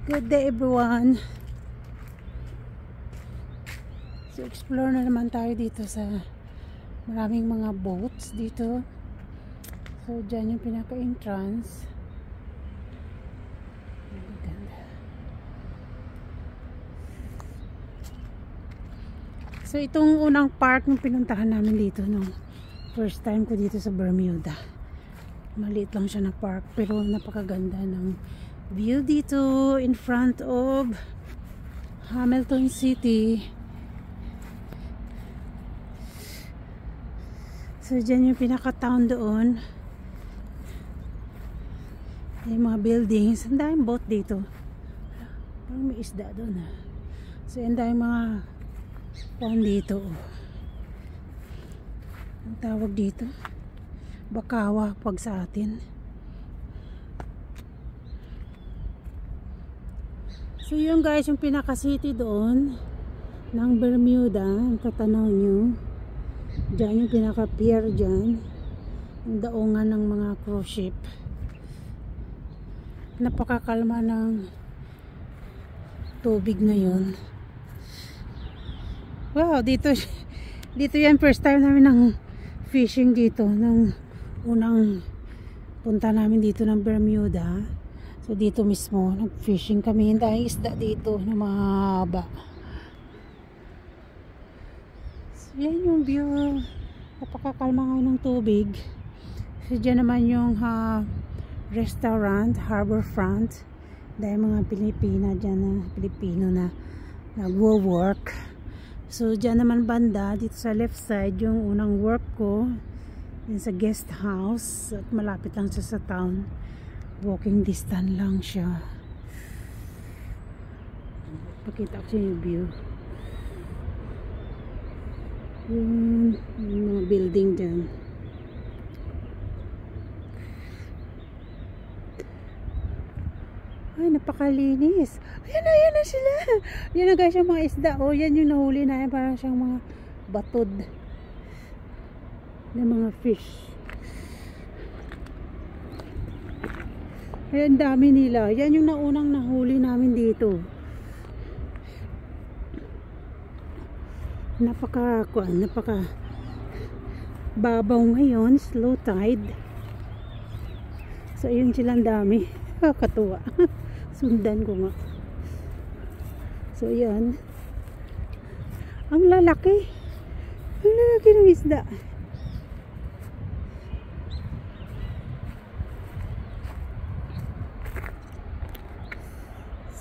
Good day everyone. So explore na naman tayo dito sa maraming mga boats dito. So dyan yung pinaka-entrance. So itong unang park ng pinuntahan namin dito no. First time ko dito sa Bermuda. Maliit lang siya na park pero napakaganda ng view dito in front of Hamilton City. So dyan yung pinaka-town doon. Yung mga buildings. Ang daming boat dito. Parang may isda doon. So ang daming mga town dito. Ang tawag dito Bakawa pag sa atin. So yun guys, yung pinaka-city doon ng Bermuda, ang tatanaw nyo. Diyan yung pinaka-pier dyan. Yung daungan ng mga cruise ship. Napakakalma ng tubig ngayon. Wow, dito yan first time namin ng fishing dito. Nung unang punta namin dito ng Bermuda. So dito mismo, nag-fishing kami. Hindi isda dito na mahaba. So yan yung view. Napakakalma ngayon ng tubig. So dyan naman yung restaurant, harbor front. Dahil mga Pilipina dyan na Pilipino na nagwo-work. So dyan naman banda, dito sa left side, yung unang work ko. Yan sa guest house. At malapit lang siya sa town. Walking distance lang siya. Pakita ko yung view. Yung mga building dyan. Ay, napakalinis. Ayan na sila. Yan na guys yung mga isda. O, yan yung nahuli na yan. Parang siyang mga batod na mga fish. Ayan, dami nila. Yan yung naunang nahuli namin dito. Napaka babaw ngayon. Slow tide. So, yun silang dami. Katuwa. Sundan ko nga. So, yan. Ang lalaki. Ang lalaki ng isda.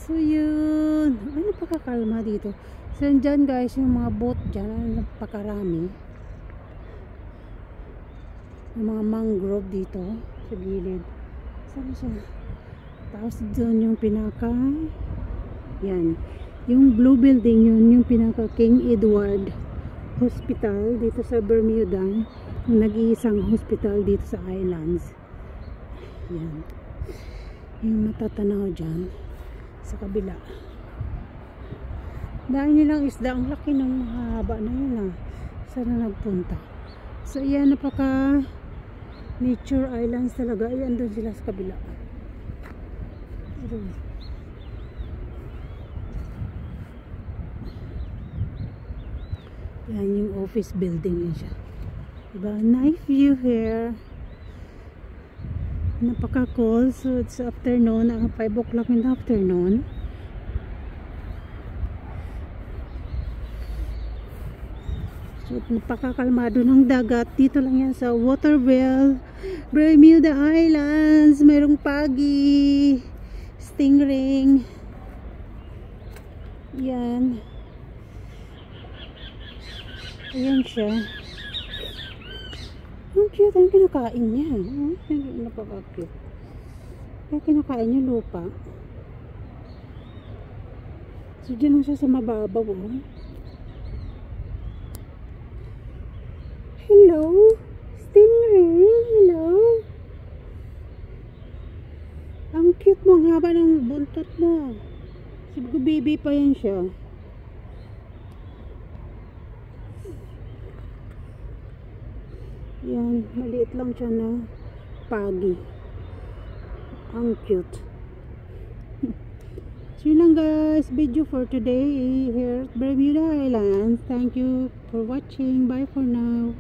So yun, ay napakakalma dito. So dyan guys, yung mga boat dyan, ay napakarami. Yung mga mangrove dito sa gilid. Saan siya? Tapos doon yung pinaka, yan, yung blue building yun, yung pinaka King Edward Hospital dito sa Bermuda. Nag-iisang hospital dito sa islands. Yan, yung matatanaw dyan sa kabila. Dahil nilang isda, ang laki ng mahaba na yun sana nagpunta. So yan, napaka nature islands talaga. Ayan doon sila sa kabila. Yan yung office building yun siya. Diba? Nice view here. Napaka-cool. So it's afternoon, 5 o'clock in the afternoon. So napakakalmado ng dagat. Dito lang yan sa Waterville, Bermuda Islands. Mayroong pagi, stingray. Yan. Ayan siya. Ang cute, ang kinakain niya. Napaka-cute. Kaya kinakain niya lupa. So, dyan lang siya sa mababaw. Hello? Stingray? Hello? Ang cute mo. Ang haba ng buntot mo. Siguro baby pa yan siya. Yan, maliit lang siya na pagi. Ang cute. yun lang guys, video for today here at Bermuda Islands. Thank you for watching. Bye for now.